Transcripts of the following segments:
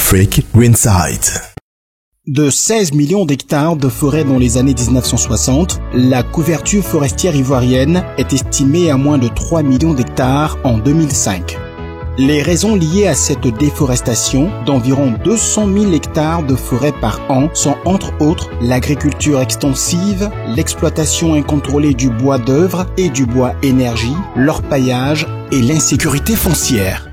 Afrique Greenside. De 16 millions d'hectares de forêt dans les années 1960, la couverture forestière ivoirienne est estimée à moins de 3 millions d'hectares en 2005. Les raisons liées à cette déforestation d'environ 200 000 hectares de forêt par an sont entre autres l'agriculture extensive, l'exploitation incontrôlée du bois d'œuvre et du bois énergie, l'orpaillage et l'insécurité foncière.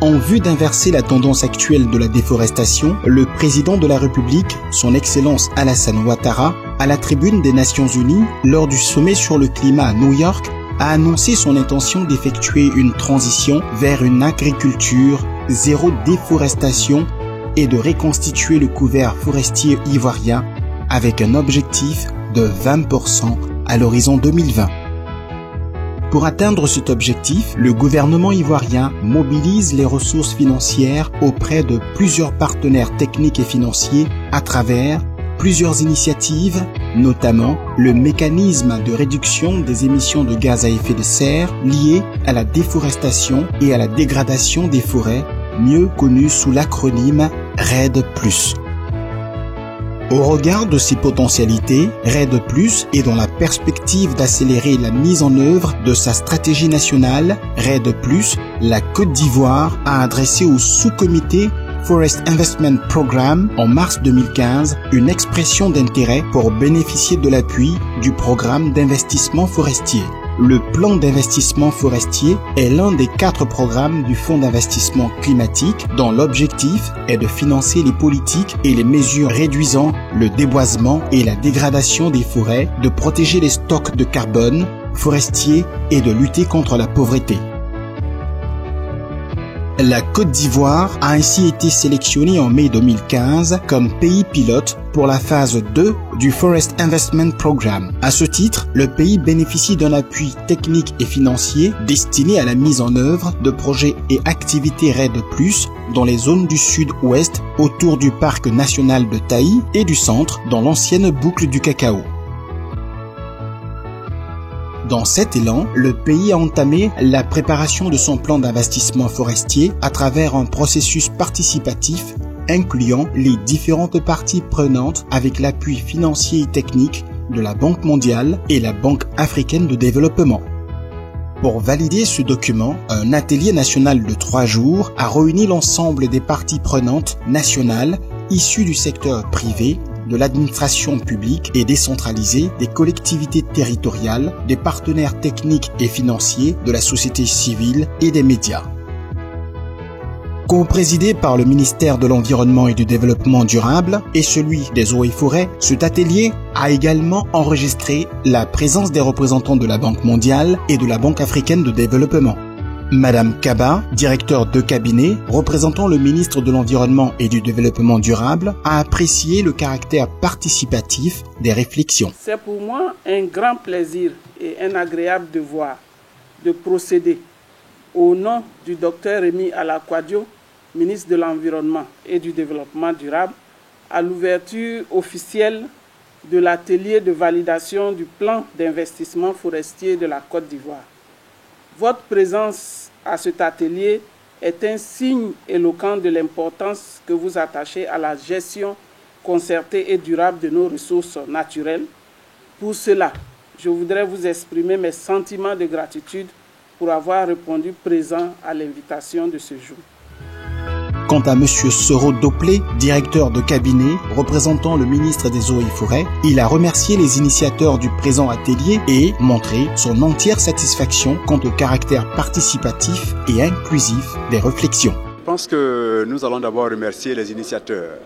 En vue d'inverser la tendance actuelle de la déforestation, le président de la République, son Excellence Alassane Ouattara, à la tribune des Nations Unies, lors du sommet sur le climat à New York, a annoncé son intention d'effectuer une transition vers une agriculture zéro déforestation et de reconstituer le couvert forestier ivoirien avec un objectif de 20% à l'horizon 2020. Pour atteindre cet objectif, le gouvernement ivoirien mobilise les ressources financières auprès de plusieurs partenaires techniques et financiers à travers plusieurs initiatives, notamment le mécanisme de réduction des émissions de gaz à effet de serre liées à la déforestation et à la dégradation des forêts, mieux connu sous l'acronyme REDD+. Au regard de ces potentialités, REDD+ est dans la perspective d'accélérer la mise en œuvre de sa stratégie nationale REDD+, la Côte d'Ivoire a adressé au sous-comité Forest Investment Programme en mars 2015 une expression d'intérêt pour bénéficier de l'appui du programme d'investissement forestier. Le plan d'investissement forestier est l'un des 4 programmes du Fonds d'investissement climatique dont l'objectif est de financer les politiques et les mesures réduisant le déboisement et la dégradation des forêts, de protéger les stocks de carbone forestier et de lutter contre la pauvreté. La Côte d'Ivoire a ainsi été sélectionnée en mai 2015 comme pays pilote pour la phase 2 du Forest Investment Programme. À ce titre, le pays bénéficie d'un appui technique et financier destiné à la mise en œuvre de projets et activités REDD+, dans les zones du sud-ouest autour du parc national de Taï et du centre dans l'ancienne boucle du cacao. Dans cet élan, le pays a entamé la préparation de son plan d'investissement forestier à travers un processus participatif incluant les différentes parties prenantes avec l'appui financier et technique de la Banque mondiale et la Banque africaine de développement. Pour valider ce document, un atelier national de 3 jours a réuni l'ensemble des parties prenantes nationales issues du secteur privé, de l'administration publique et décentralisée, des collectivités territoriales, des partenaires techniques et financiers, de la société civile et des médias. Co-présidé par le ministère de l'Environnement et du Développement durable et celui des Eaux et Forêts, cet atelier a également enregistré la présence des représentants de la Banque mondiale et de la Banque africaine de développement. Madame Kaba, directeur de cabinet, représentant le ministre de l'Environnement et du Développement durable, a apprécié le caractère participatif des réflexions. C'est pour moi un grand plaisir et un agréable devoir de procéder au nom du Dr Rémi Alakwadio, ministre de l'Environnement et du Développement durable, à l'ouverture officielle de l'atelier de validation du plan d'investissement forestier de la Côte d'Ivoire. Votre présence à cet atelier est un signe éloquent de l'importance que vous attachez à la gestion concertée et durable de nos ressources naturelles. Pour cela, je voudrais vous exprimer mes sentiments de gratitude pour avoir répondu présent à l'invitation de ce jour. Quant à M. Soro Doplé, directeur de cabinet, représentant le ministre des Eaux et Forêts, il a remercié les initiateurs du présent atelier et montré son entière satisfaction quant au caractère participatif et inclusif des réflexions. Je pense que nous allons d'abord remercier les initiateurs,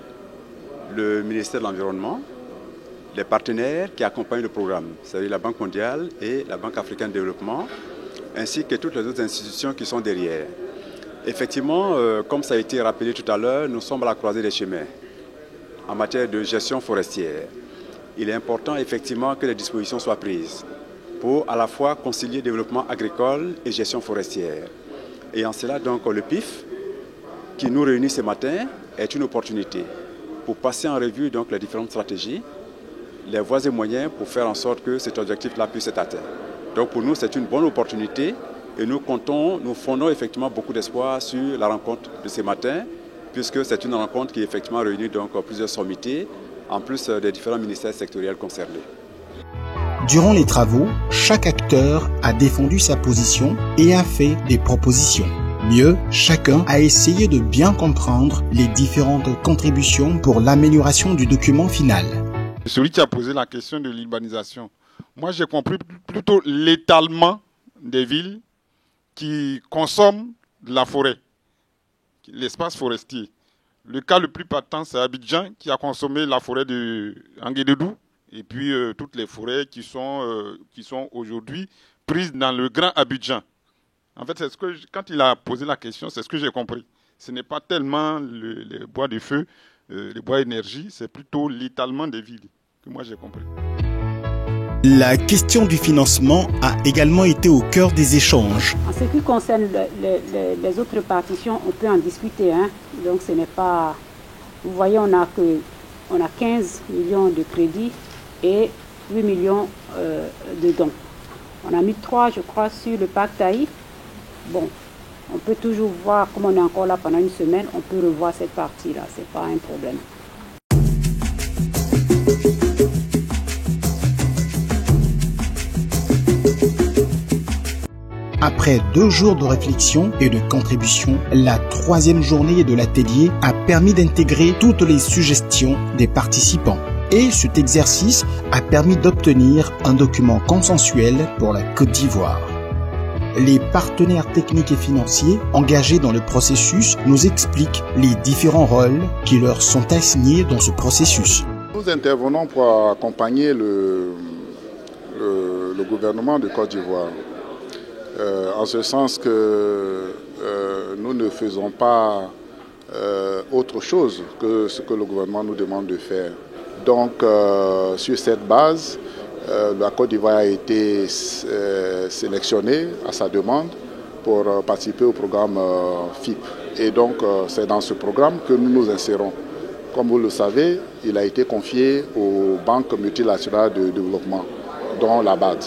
le ministère de l'Environnement, les partenaires qui accompagnent le programme, c'est-à-dire la Banque mondiale et la Banque africaine de développement, ainsi que toutes les autres institutions qui sont derrière. Effectivement, comme ça a été rappelé tout à l'heure, nous sommes à la croisée des chemins en matière de gestion forestière. Il est important effectivement que les dispositions soient prises pour à la fois concilier développement agricole et gestion forestière. Et en cela, donc, le PIF, qui nous réunit ce matin, est une opportunité pour passer en revue donc, les différentes stratégies les voies et moyens pour faire en sorte que cet objectif-là puisse être atteint. Donc pour nous, c'est une bonne opportunité et nous fondons effectivement beaucoup d'espoir sur la rencontre de ce matin, puisque c'est une rencontre qui effectivement réunit donc plusieurs sommités, en plus des différents ministères sectoriels concernés. Durant les travaux, chaque acteur a défendu sa position et a fait des propositions. Mieux, chacun a essayé de bien comprendre les différentes contributions pour l'amélioration du document final. Celui qui a posé la question de l'urbanisation, moi j'ai compris plutôt l'étalement des villes qui consomment de la forêt, l'espace forestier. Le cas le plus patent, c'est Abidjan qui a consommé la forêt de Anguédédou et puis toutes les forêts qui sont aujourd'hui prises dans le Grand Abidjan. En fait, quand il a posé la question, c'est ce que j'ai compris. Ce n'est pas tellement les bois de feu, les bois énergie, c'est plutôt l'étalement des villes que moi j'ai compris. La question du financement a également été au cœur des échanges. En ce qui concerne les autres répartitions, on peut en discuter. Donc ce n'est pas... Vous voyez, on a 15 millions de crédits et 8 millions de dons. On a mis 3, je crois, sur le parc Taï. Bon, on peut toujours voir, comme on est encore là pendant une semaine, on peut revoir cette partie-là, ce n'est pas un problème. Après 2 jours de réflexion et de contribution, la 3e journée de l'atelier a permis d'intégrer toutes les suggestions des participants. Et cet exercice a permis d'obtenir un document consensuel pour la Côte d'Ivoire. Les partenaires techniques et financiers engagés dans le processus nous expliquent les différents rôles qui leur sont assignés dans ce processus. Nous intervenons pour accompagner le gouvernement de Côte d'Ivoire. En ce sens que nous ne faisons pas autre chose que ce que le gouvernement nous demande de faire. Donc, sur cette base, la Côte d'Ivoire a été sélectionnée à sa demande pour participer au programme FIP. Et donc, c'est dans ce programme que nous nous insérons. Comme vous le savez, il a été confié aux banques multilatérales de développement, dont la BAD.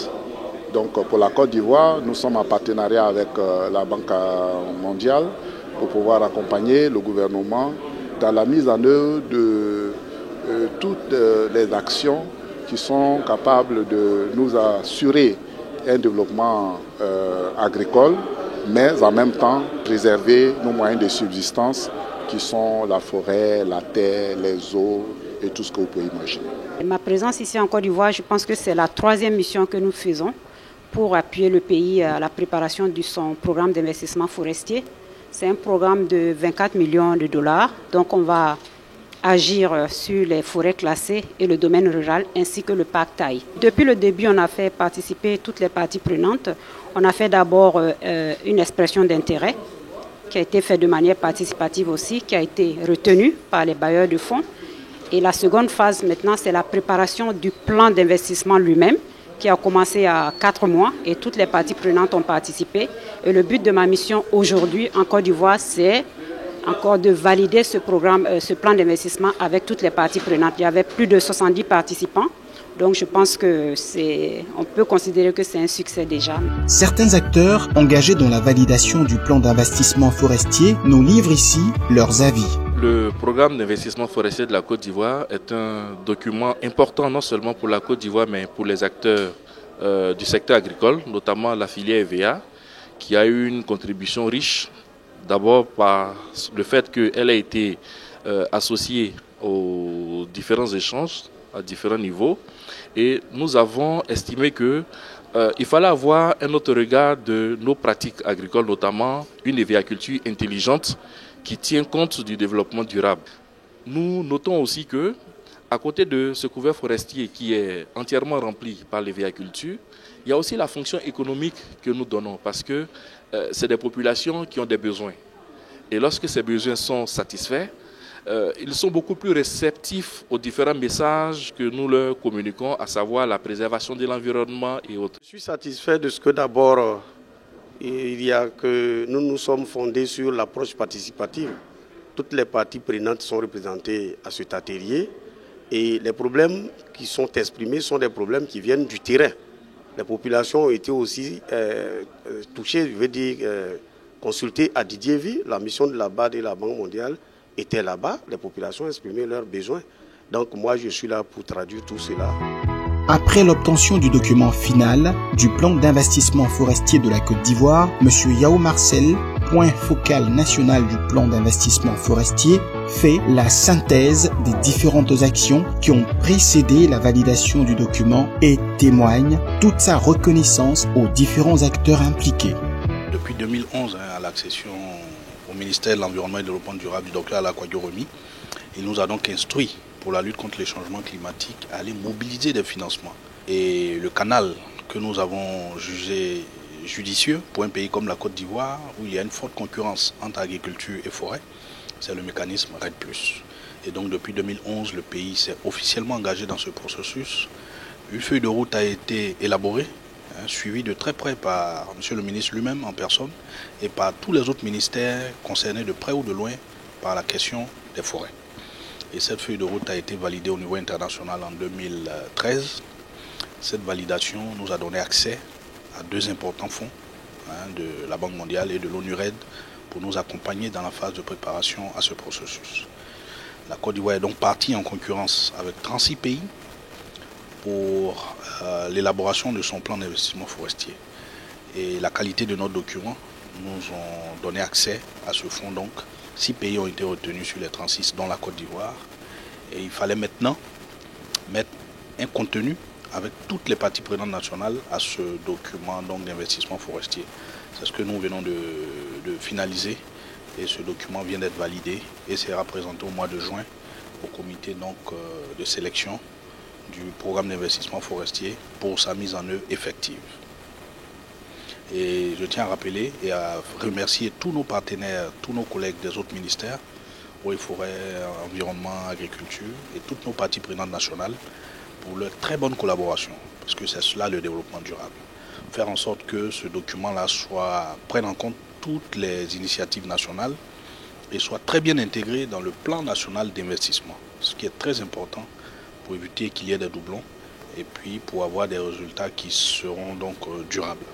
Donc, pour la Côte d'Ivoire, nous sommes en partenariat avec la Banque mondiale pour pouvoir accompagner le gouvernement dans la mise en œuvre de toutes les actions qui sont capables de nous assurer un développement agricole, mais en même temps préserver nos moyens de subsistance qui sont la forêt, la terre, les eaux et tout ce que vous pouvez imaginer. Ma présence ici en Côte d'Ivoire, je pense que c'est la 3e mission que nous faisons pour appuyer le pays à la préparation de son programme d'investissement forestier. C'est un programme de 24 millions de dollars, donc on va agir sur les forêts classées et le domaine rural ainsi que le parc Taï. Depuis le début, on a fait participer toutes les parties prenantes. On a fait d'abord une expression d'intérêt qui a été faite de manière participative aussi, qui a été retenue par les bailleurs de fonds. Et la seconde phase maintenant, c'est la préparation du plan d'investissement lui-même qui a commencé à 4 mois et toutes les parties prenantes ont participé. Et le but de ma mission aujourd'hui en Côte d'Ivoire, c'est encore de valider ce programme, ce plan d'investissement avec toutes les parties prenantes. Il y avait plus de 70 participants. Donc je pense on peut considérer que c'est un succès déjà. Certains acteurs engagés dans la validation du plan d'investissement forestier nous livrent ici leurs avis. Le programme d'investissement forestier de la Côte d'Ivoire est un document important non seulement pour la Côte d'Ivoire mais pour les acteurs du secteur agricole, notamment la filière EVA, qui a eu une contribution riche, d'abord par le fait qu'elle a été associée aux différents échanges à différents niveaux. Et nous avons estimé qu'il fallait avoir un autre regard de nos pratiques agricoles, notamment une aviaculture intelligente qui tient compte du développement durable. Nous notons aussi que, à côté de ce couvert forestier qui est entièrement rempli par l'aviaculture, il y a aussi la fonction économique que nous donnons parce que c'est des populations qui ont des besoins. Et lorsque ces besoins sont satisfaits, ils sont beaucoup plus réceptifs aux différents messages que nous leur communiquons, à savoir la préservation de l'environnement et autres. Je suis satisfait de ce que d'abord, nous nous sommes fondés sur l'approche participative. Toutes les parties prenantes sont représentées à cet atelier Et les problèmes qui sont exprimés sont des problèmes qui viennent du terrain. Les populations ont été aussi touchées, je veux dire, consultées à Didier Vie. La mission de la BAD et la Banque mondiale était là-bas. Les populations exprimaient leurs besoins. Donc moi, je suis là pour traduire tout cela. Après l'obtention du document final du plan d'investissement forestier de la Côte d'Ivoire, M. Yao Marcel, point focal national du plan d'investissement forestier, fait la synthèse des différentes actions qui ont précédé la validation du document et témoigne toute sa reconnaissance aux différents acteurs impliqués. Depuis 2011, à l'accession au ministère de l'Environnement et du Développement durable du Dr Ala Kouadio Remi, il nous a donc instruit pour la lutte contre les changements climatiques à aller mobiliser des financements. Et le canal que nous avons jugé judicieux pour un pays comme la Côte d'Ivoire, où il y a une forte concurrence entre agriculture et forêt, c'est le mécanisme REDD+. Et donc depuis 2011, le pays s'est officiellement engagé dans ce processus. Une feuille de route a été élaborée, suivie de très près par M. le ministre lui-même en personne et par tous les autres ministères concernés de près ou de loin par la question des forêts. Et cette feuille de route a été validée au niveau international en 2013. Cette validation nous a donné accès à deux importants fonds de la Banque mondiale et de l'ONU-REDD pour nous accompagner dans la phase de préparation à ce processus. La Côte d'Ivoire est donc partie en concurrence avec 36 pays pour l'élaboration de son plan d'investissement forestier. Et la qualité de notre document nous ont donné accès à ce fonds. Donc 6 pays ont été retenus sur les 36, dont la Côte d'Ivoire. Et il fallait maintenant mettre un contenu avec toutes les parties prenantes nationales à ce document d'investissement forestier. C'est ce que nous venons de finaliser et ce document vient d'être validé et sera présenté au mois de juin au comité de sélection du programme d'investissement forestier pour sa mise en œuvre effective. Et je tiens à rappeler et à remercier tous nos partenaires, tous nos collègues des autres ministères, eaux et forêts, environnement, agriculture et toutes nos parties prenantes nationales pour leur très bonne collaboration, parce que c'est cela le développement durable. Faire en sorte que ce document-là prenne en compte toutes les initiatives nationales et soit très bien intégré dans le plan national d'investissement, ce qui est très important pour éviter qu'il y ait des doublons et puis pour avoir des résultats qui seront donc durables.